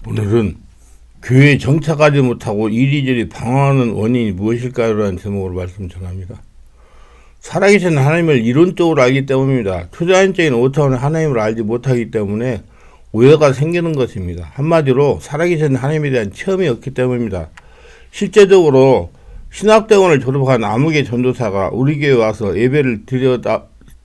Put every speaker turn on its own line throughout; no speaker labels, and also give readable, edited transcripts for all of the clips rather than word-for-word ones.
오늘은 교회에 정착하지 못하고 이리저리 방황하는 원인이 무엇일까요? 라는 제목으로 말씀 전합니다. 살아계신 하나님을 이론적으로 알기 때문입니다. 초자연적인 오차원의 하나님을 알지 못하기 때문에 오해가 생기는 것입니다. 한마디로 살아계신 하나님에 대한 체험이 없기 때문입니다. 실제적으로 신학대원을 졸업한 아무개 전도사가 우리 교회에 와서 예배를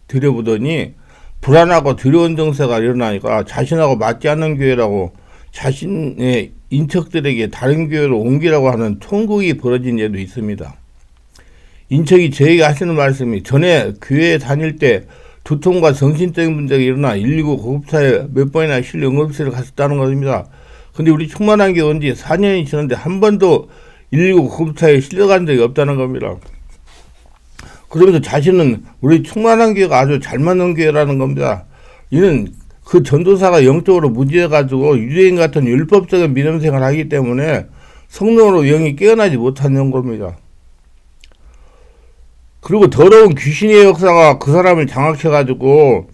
드려보더니 불안하고 두려운 정세가 일어나니까 자신하고 맞지 않는 교회라고 자신의 인척들에게 다른 교회로 옮기라고 하는 통곡이 벌어진 예도 있습니다. 인척이 저에게 하시는 말씀이 전에 교회에 다닐 때 두통과 정신적인 문제가 일어나 119 구급차에 몇 번이나 실려 응급실에 갔었다는 것입니다. 근데 우리 충만한 게 온 지 4년이 지났는데 한 번도 119 구급차에 실려간 적이 없다는 겁니다. 그러면서 자신은 우리 충만한 교회가 아주 잘 맞는 교회라는 겁니다. 이는 그 전도사가 영적으로 무지해가지고 유대인 같은 율법적인 믿음생활을 하기 때문에 성령으로 영이 깨어나지 못하는 겁니다. 그리고 더러운 귀신의 역사가 그 사람을 장악해가지고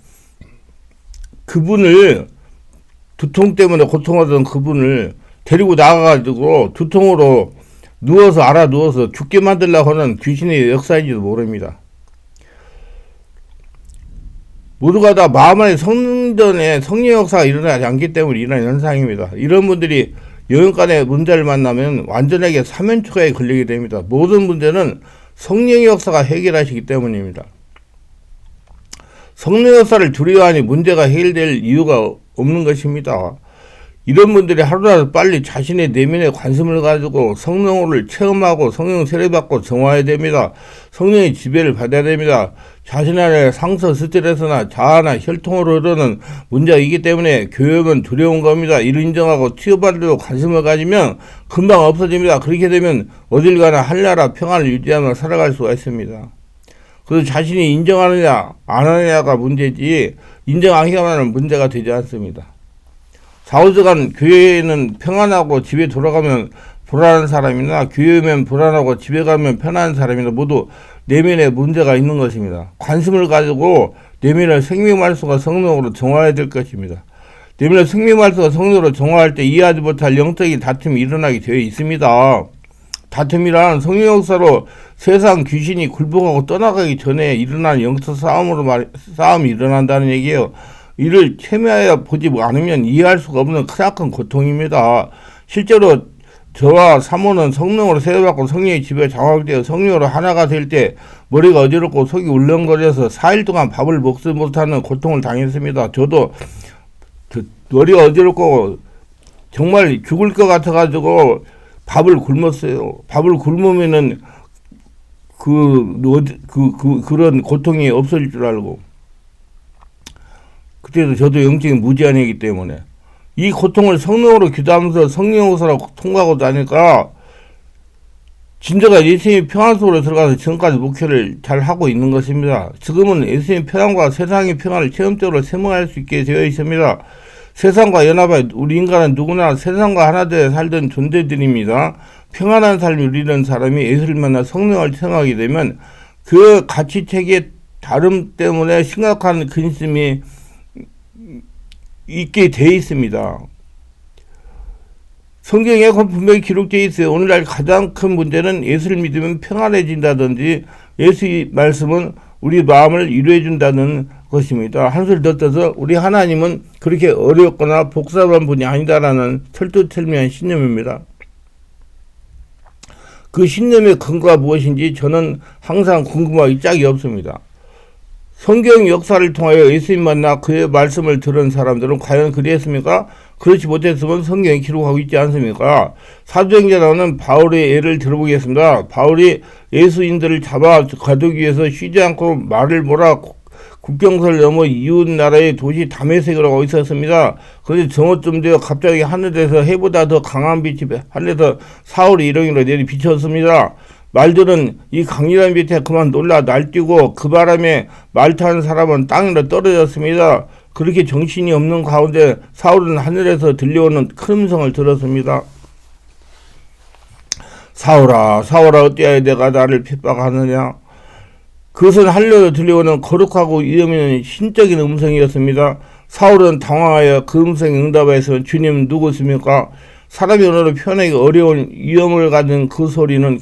그분을 두통 때문에 고통하던 그분을 데리고 나가가지고 두통으로 누워서 알아 누워서 죽게 만들려고 하는 귀신의 역사인지도 모릅니다. 모두가 다 마음 안에 성전에 성령 역사가 일어나지 않기 때문에 일어나는 현상입니다. 이런 분들이 영혼간의 문제를 만나면 완전하게 사면초가에 걸리게 됩니다. 모든 문제는 성령의 역사가 해결하시기 때문입니다. 성령 역사를 두려워하니 문제가 해결될 이유가 없는 것입니다. 이런 분들이 하루라도 빨리 자신의 내면에 관심을 가지고 성령을 체험하고 성령 세례받고 정화해야 됩니다. 성령의 지배를 받아야 됩니다. 자신 안에 상처, 스트레스나 자아나 혈통으로 흐르는 문제가 있기 때문에 교육은 두려운 겁니다. 이를 인정하고 치유받으려고 관심을 가지면 금방 없어집니다. 그렇게 되면 어딜 가나 한나라 평안을 유지하며 살아갈 수가 있습니다. 그래서 자신이 인정하느냐 안 하느냐가 문제지 인정 안 하면 문제가 되지 않습니다. 좌우지간 교회는 평안하고 집에 돌아가면 불안한 사람이나 교회면 불안하고 집에 가면 편안한 사람이나 모두 내면에 문제가 있는 것입니다. 관심을 가지고 내면의 생명말씀과 성령으로 정화해야 될 것입니다. 내면의 생명말씀과 성령으로 정화할 때 이해하지 못할 영적인 다툼이 일어나게 되어 있습니다. 다툼이란 성령 역사로 세상 귀신이 굴복하고 떠나가기 전에 일어나는 영적 싸움이 일어난다는 얘기예요. 이를 체면하여 보지 않으면 이해할 수가 없는 크나큰 고통입니다. 실제로 저와 사모는 성령으로 세례받고 성령의 지배에 장악되어 성령으로 하나가 될 때 머리가 어지럽고 속이 울렁거려서 4일 동안 밥을 먹지 못하는 고통을 당했습니다. 저도 머리가 어지럽고 정말 죽을 것 같아가지고 밥을 굶었어요. 밥을 굶으면은 그런 고통이 없어질 줄 알고. 그때도 저도 영적인 무지한이기 때문에 이 고통을 성령으로 기도하면서 성령 역사로 통과하고 나니까 진정한 예수님의 평안 속으로 들어가서 지금까지 목회를 잘 하고 있는 것입니다. 지금은 예수님의 평안과 세상의 평안을 체험적으로 세모할 수 있게 되어 있습니다. 세상과 연합해 우리 인간은 누구나 세상과 하나 되어 살던 존재들입니다. 평안한 삶을 누리는 사람이 예수를 만나 성령을 체험하게 되면 그 가치체계의 다름 때문에 심각한 근심이 있게 되어 있습니다. 성경에 분명히 기록되어 있어요. 오늘날 가장 큰 문제는 예수를 믿으면 평안해진다든지 예수의 말씀은 우리 마음을 위로해 준다는 것입니다. 한술 더 떠서 우리 하나님은 그렇게 어렵거나 복잡한 분이 아니다라는 철두철미한 신념입니다. 그 신념의 근거가 무엇인지 저는 항상 궁금하기 짝이 없습니다. 성경 역사를 통하여 예수님 만나 그의 말씀을 들은 사람들은 과연 그리했습니까? 그렇지 못했으면 성경에 기록하고 있지 않습니까? 사도행전에는 바울의 예를 들어보겠습니다. 바울이 예수인들을 잡아 가두기 위해서 쉬지 않고 말을 몰아 국경선을 넘어 이웃 나라의 도시 다메섹으로 있었습니다. 그런데 정오쯤 되어 갑자기 하늘에서 해보다 더 강한 빛이 하늘에서 사울의 일렁이로 내리 비쳤습니다. 말들은 이 강렬한 빛에 그만 놀라 날뛰고 그 바람에 말 타는 사람은 땅으로 떨어졌습니다. 그렇게 정신이 없는 가운데 사울은 하늘에서 들려오는 큰 음성을 들었습니다. 사울아, 사울아, 어찌하여 내가 나를 핍박하느냐? 그것은 하늘에서 들려오는 거룩하고 이름 있는 신적인 음성이었습니다. 사울은 당황하여 그 음성에 응답하여서 주님 누구십니까? 사람의 언어로 표현하기 어려운 위험을 가진 그 소리는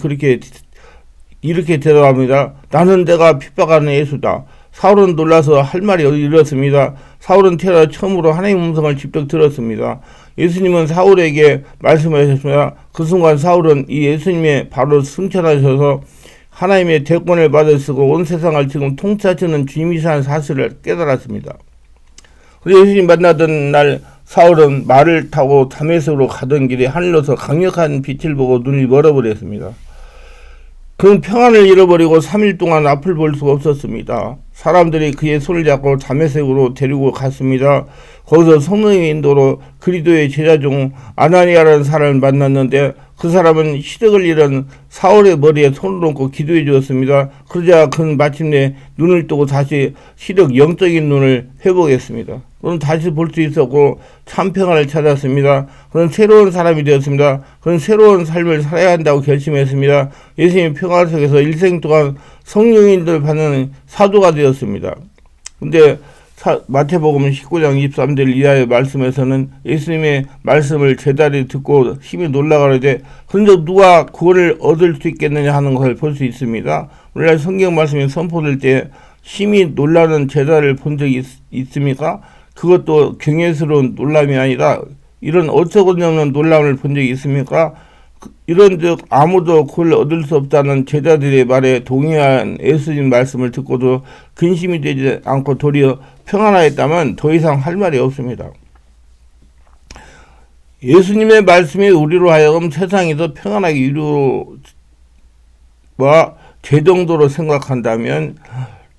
이렇게 대답합니다. 나는 내가 핍박하는 예수다. 사울은 놀라서 할 말이 이렇습니다. 사울은 태어나 처음으로 하나님의 음성을 직접 들었습니다. 예수님은 사울에게 말씀하셨습니다. 그 순간 사울은 이 예수님의 바로 승천하셔서 하나님의 대권을 받아 쓰고 온 세상을 지금 통치하시는 주님이시라는 사실을 깨달았습니다. 그래서 예수님 만나던 날 사울은 말을 타고 다메섹으로 가던 길에 하늘로서 강력한 빛을 보고 눈이 멀어버렸습니다. 그는 평안을 잃어버리고 3일 동안 앞을 볼 수가 없었습니다. 사람들이 그의 손을 잡고 다메섹으로 데리고 갔습니다. 거기서 성령의 인도로 그리스도의 제자 중 아나니아라는 사람을 만났는데 그 사람은 시력을 잃은 사울의 머리에 손을 얹고 기도해 주었습니다. 그러자 그는 마침내 눈을 뜨고 다시 시력 영적인 눈을 회복했습니다. 그는 다시 볼 수 있었고 참 평안을 찾았습니다. 그는 새로운 사람이 되었습니다. 그는 새로운 삶을 살아야 한다고 결심했습니다. 예수님의 평화 속에서 일생 동안 성령인들 받는 사도가 되었습니다. 근데 마태복음 19장 23절 이하의 말씀에서는 예수님의 말씀을 제자들이 듣고 심히 놀라가는데 그런데 누가 구원을 얻을 수 있겠느냐 하는 것을 볼 수 있습니다. 오늘날 성경 말씀이 선포될 때 심히 놀라는 제자를 본 적이 있습니까? 그것도 경외스러운 놀람이 아니라 이런 어처구니없는 놀람을 본 적이 있습니까? 이런즉 아무도 그걸 얻을 수 없다는 제자들의 말에 동의한 예수님 말씀을 듣고도 근심이 되지 않고 도리어 평안하였다면 더 이상 할 말이 없습니다. 예수님의 말씀이 우리로 하여금 세상에서 평안하게 이루어와 제 정도로 생각한다면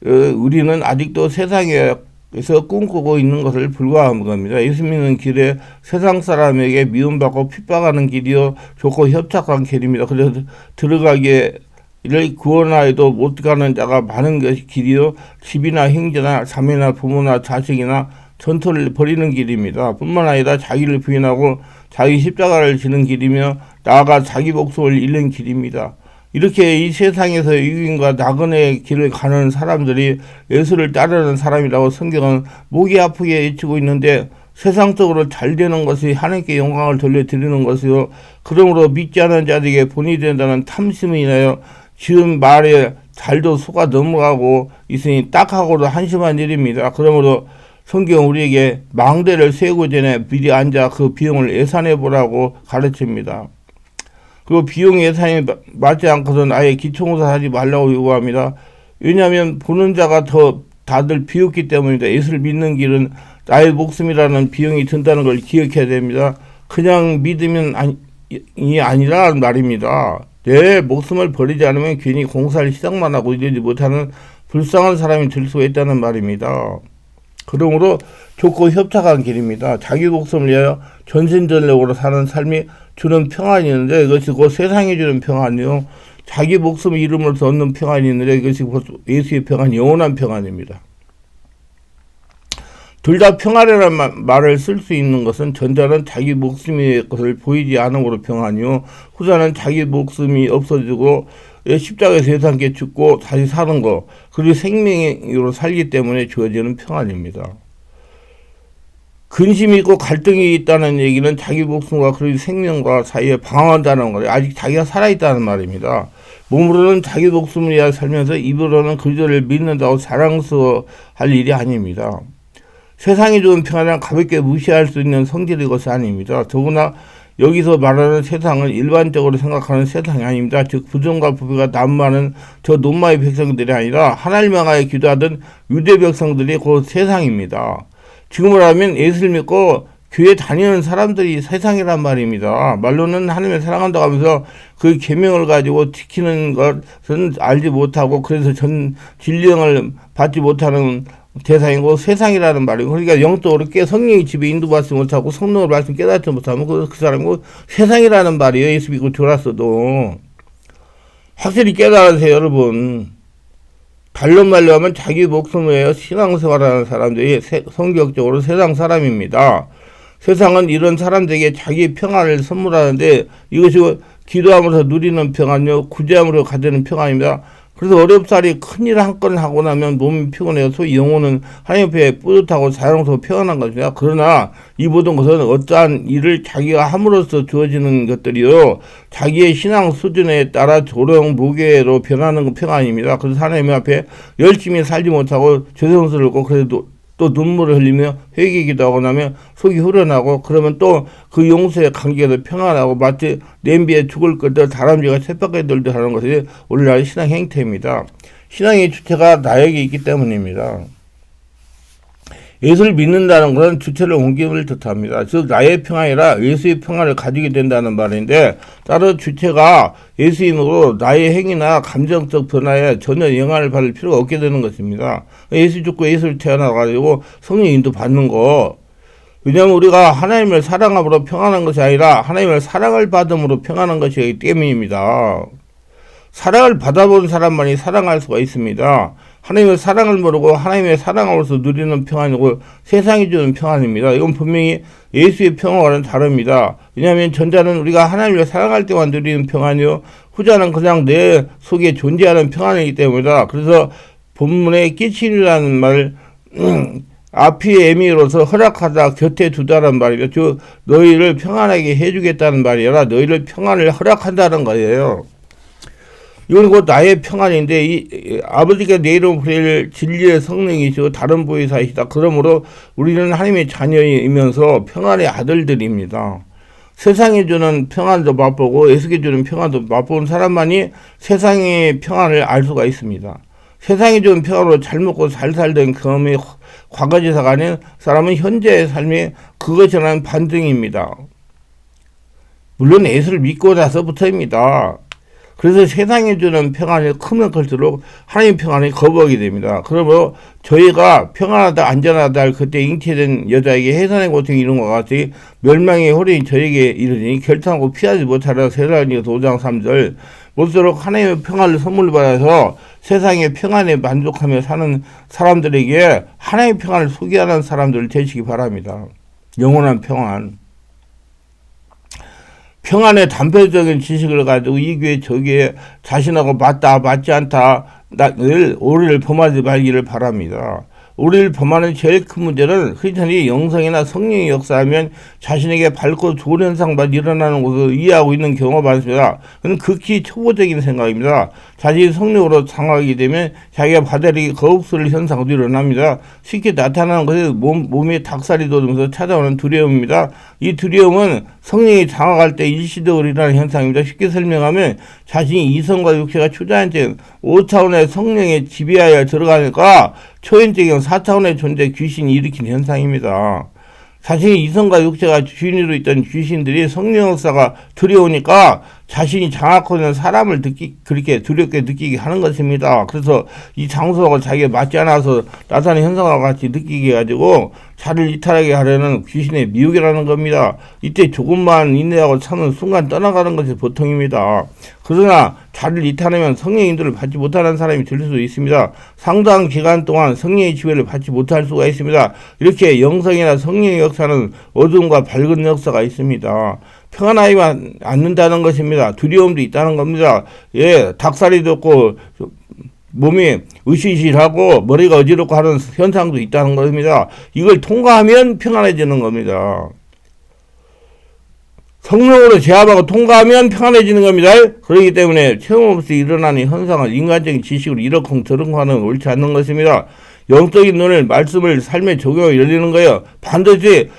우리는 아직도 세상에서 꿈꾸고 있는 것을 불과한 겁니다. 예수 믿는 길에 세상 사람에게 미움받고 핍박하는 길이요 좋고 협착한 길입니다. 그래서 들어가기에 이를 구원하여도 못 가는 자가 많은 것이 길이요 집이나 형제나 자매나 부모나 자식이나 전토를 벌이는 길입니다. 뿐만 아니라 자기를 부인하고 자기 십자가를 지는 길이며 나아가 자기 목숨을 잃는 길입니다. 이렇게 이 세상에서 유익인과 낙원의 길을 가는 사람들이 예수를 따르는 사람이라고 성경은 목이 아프게 외치고 있는데 세상적으로 잘 되는 것이 하나님께 영광을 돌려드리는 것이요 그러므로 믿지 않은 자들에게 본이 된다는 탐심이 인하여 지금 말에 잘도 속아 넘어가고 있으니 딱하고도 한심한 일입니다. 그러므로 성경 우리에게 망대를 세우고 전에 미리 앉아 그 비용을 예산해 보라고 가르칩니다. 그리고 비용 예산이 맞지 않고선 아예 기초공사 하지 말라고 요구합니다. 왜냐하면 보는 자가 더 다들 비웃기 때문입니다. 예수를 믿는 길은 나의 목숨이라는 비용이 든다는 걸 기억해야 됩니다. 그냥 믿으면 아니라는 말입니다. 내 목숨을 버리지 않으면 괜히 공사를 시작만 하고 이러지 못하는 불쌍한 사람이 될 수가 있다는 말입니다. 그러므로 좋고 협착한 길입니다. 자기 목숨을 위하여 전신전력으로 사는 삶이 주는 평안이 있는데 이것이 곧 세상이 주는 평안이요 자기 목숨 이름으로서 얻는 평안이 있는데 이것이 곧 예수의 평안, 영원한 평안입니다. 둘 다 평안이라는 말을 쓸 수 있는 것은 전자는 자기 목숨의 것을 보이지 않음으로 평안이요 후자는 자기 목숨이 없어지고 십자가에서 예수님께 죽고 다시 사는 것 그리고 생명으로 살기 때문에 주어지는 평안입니다. 근심이 있고 갈등이 있다는 얘기는 자기 목숨과 그리고 생명과 사이에 방황한다는 거예요. 아직 자기가 살아있다는 말입니다. 몸으로는 자기 목숨을 위하여 살면서 입으로는 그리스도를 믿는다고 자랑스러워할 일이 아닙니다. 세상이 주는 평안은 가볍게 무시할 수 있는 성질의 것이 아닙니다. 더구나 여기서 말하는 세상은 일반적으로 생각하는 세상이 아닙니다. 즉 부정과 부패가 난무하는 저 논마의 백성들이 아니라 하나님을 향하여 기도하던 유대 백성들이 곧 세상입니다. 지금으로 하면 예수를 믿고 교회 다니는 사람들이 세상이란 말입니다. 말로는 하나님을 사랑한다고 하면서 그 계명을 가지고 지키는 것은 알지 못하고 그래서 진리형을 받지 못하는 대상이고 세상이라는 말이고 그러니까 영적으로 성령의 집에 인도받지 못하고 성령을 말씀 깨닫지 못하면 그 사람이고 세상이라는 말이에요. 예수 믿고 졸았어도 확실히 깨달으세요 여러분. 달로 말로 하면 자기 목숨을 위하여 신앙생활하는 사람들이 성격적으로 세상 사람입니다. 세상은 이런 사람들에게 자기 평안을 선물하는데 이것이 기도하면서 누리는 평안이요 구제함으로 가지는 평안입니다. 그래서 어렵사리 큰일 한 건 하고 나면 몸이 피곤해요. 소위 영혼은 하나님 앞에 뿌듯하고 자랑스러워 평안한 것입니다. 그러나 이 모든 것은 어떠한 일을 자기가 함으로써 주어지는 것들이요, 자기의 신앙 수준에 따라 조령 무게로 변하는 평안입니다. 그래서 하나님 앞에 열심히 살지 못하고 죄송스럽고 그래도 또 눈물을 흘리며 회개기도 하고 나면 속이 후련하고, 그러면 또 그 용서의 관계에서 평안하고 마치 냄비에 죽을 끓듯 다람쥐가 쳇바퀴 돌듯 하는 것이 오늘날 신앙 행태입니다. 신앙의 주체가 나에게 있기 때문입니다. 예수를 믿는다는 것은 주체를 옮김을 뜻합니다. 즉 나의 평안이라 예수의 평안을 가지게 된다는 말인데, 따로 주체가 예수인으로 나의 행위나 감정적 변화에 전혀 영향을 받을 필요가 없게 되는 것입니다. 예수 죽고 예수를 태어나가지고 성령 인도 받는 거, 왜냐하면 우리가 하나님을 사랑함으로 평안한 것이 아니라 하나님을 사랑을 받음으로 평안한 것이기 때문입니다. 사랑을 받아본 사람만이 사랑할 수가 있습니다. 하나님의 사랑을 모르고 하나님의 사랑으로서 누리는 평안이고 세상이 주는 평안입니다. 이건 분명히 예수의 평안과는 다릅니다. 왜냐하면 전자는 우리가 하나님을 사랑할 때만 누리는 평안이요, 후자는 그냥 내 속에 존재하는 평안이기 때문이다. 그래서 본문에 끼치리라는 말, 앞이 의미로서 허락하다, 곁에 두다라는 말이죠. 즉 너희를 평안하게 해주겠다는 말이 아니라 너희를 평안을 허락한다는 거예요. 이건 곧 나의 평안인데, 이 아버지가 내 이름을 부릴 진리의 성령이시고 다른 보혜사이시다. 그러므로 우리는 하나님의 자녀이면서 평안의 아들들입니다. 세상이 주는 평안도 맛보고 예수께 주는 평안도 맛보는 사람만이 세상의 평안을 알 수가 있습니다. 세상이 주는 평안으로 잘 먹고 잘 살던 경험이 과거지사가 아닌 사람은 현재의 삶이 그것이라는 반증입니다. 물론 예수를 믿고 나서부터입니다. 그래서 세상이 주는 평안이 크면 클수록 하나님의 평안이 거부하게 됩니다. 그러므로 저희가 평안하다 안전하다 할 그때 잉태된 여자에게 해산의 고통이 이룬 것 같이 멸망의 홀이 저에게 이르니 결탄하고 피하지 못하라. 세라니가 5장 3절. 모쪼록 하나님의 평안을 선물로 받아서 세상의 평안에 만족하며 사는 사람들에게 하나님의 평안을 소개하는 사람들 되시기 바랍니다. 영원한 평안. 평안의 단편적인 지식을 가지고 이 교회 저 교회 자신하고 맞다 맞지 않다 늘 오리를 범하지 말기를 바랍니다. 우리를 범하는 제일 큰 문제는 크리스천이 영성이나 성령이 역사하면 자신에게 밝고 좋은 현상만 일어나는 것을 이해하고 있는 경우가 많습니다. 그건 극히 초보적인 생각입니다. 자신이 성령으로 장하게 되면 자기가 받아들이기 거북스러울 현상도 일어납니다. 쉽게 나타나는 것은 몸에 닭살이 돋으면서 찾아오는 두려움입니다. 이 두려움은 성령이 장악할 때 일시적으로 일어나는 현상입니다. 쉽게 설명하면 자신이 이성과 육체가 초자한 채 5차원의 성령에 지배하여 들어가니까 초인적인 4차원의 존재 귀신이 일으킨 현상입니다. 자신이 이성과 육체가 주인으로 있던 귀신들이 성령 역사가 두려우니까 자신이 장악하고 있는 사람을 그렇게 두렵게 느끼게 하는 것입니다. 그래서 이 장소가 자기가 맞지 않아서 나타나는 현상과 같이 느끼게 해가지고 자를 이탈하게 하려는 귀신의 미혹이라는 겁니다. 이때 조금만 인내하고 참는 순간 떠나가는 것이 보통입니다. 그러나 자를 이탈하면 성령의 인도를 받지 못하는 사람이 될 수도 있습니다. 상당한 기간 동안 성령의 지배를 받지 못할 수가 있습니다. 이렇게 영성이나 성령의 역사는 어두움과 밝은 역사가 있습니다. 평안하지 않는다는 것입니다. 두려움도 있다는 겁니다. 예, 닭살이 돋고 몸이 으시시하고 머리가 어지럽고 하는 현상도 있다는 겁니다. 이걸 통과하면 평안해지는 겁니다. 성령으로 제압하고 통과하면 평안해지는 겁니다. 그렇기 때문에 체험 없이 일어나는 현상을 인간적인 지식으로 이러쿵저러쿵 하는 옳지 않는 것입니다. 영적인 눈을 말씀을 삶에 적용하여 열리는 거예요. 반드시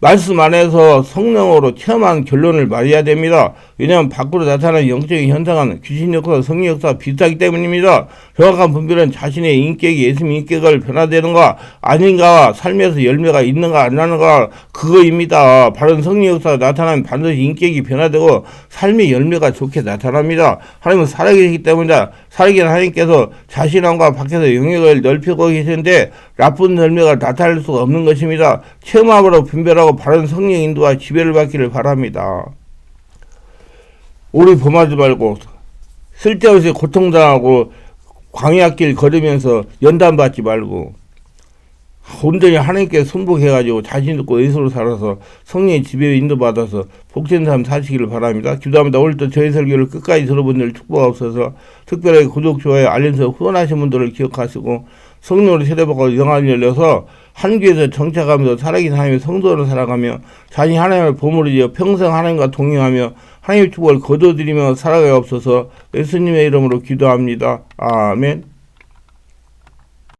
말씀 안에서 성령으로 체험한 결론을 말해야 됩니다. 왜냐하면 밖으로 나타나는 영적인 현상은 귀신 역사, 성령 역사가 비슷하기 때문입니다. 정확한 분별은 자신의 인격이 예수님 인격을 변화되는가 아닌가, 삶에서 열매가 있는가 안 나는가 그거입니다. 바른 성령 역사가 나타나면 반드시 인격이 변화되고 삶의 열매가 좋게 나타납니다. 하나님은 살아계시기 때문이다. 살아계신 하나님께서 자신 안과 밖에서 영역을 넓히고 계시는데 나쁜 열매가 나타날 수가 없는 것입니다. 체험함으로 분별하고 바른 성령 인도와 지배를 받기를 바랍니다. 오리 범하지 말고 쓸데없이 고통당하고 광야길 걸으면서 연단받지 말고 온전히 하나님께 순복해가지고 자신 있고 예수로 살아서 성령의 지배에 인도받아서 복된 삶 사시기를 바랍니다. 기도합니다. 오늘도 저희 설교를 끝까지 들어본 일 축복하옵소서. 특별하게 구독, 좋아요, 알림 설정 후원하신 분들을 기억하시고 성령으로 세례받고 영안을 열려서 한 교회에서 정착하면서 살아계신 하나님의 성도로 살아가며 자신이 하나님을 보물이지어 평생 하나님과 동행하며 하나님의 축복을 거둬들이며 살아가옵소서. 예수님의 이름으로 기도합니다. 아멘.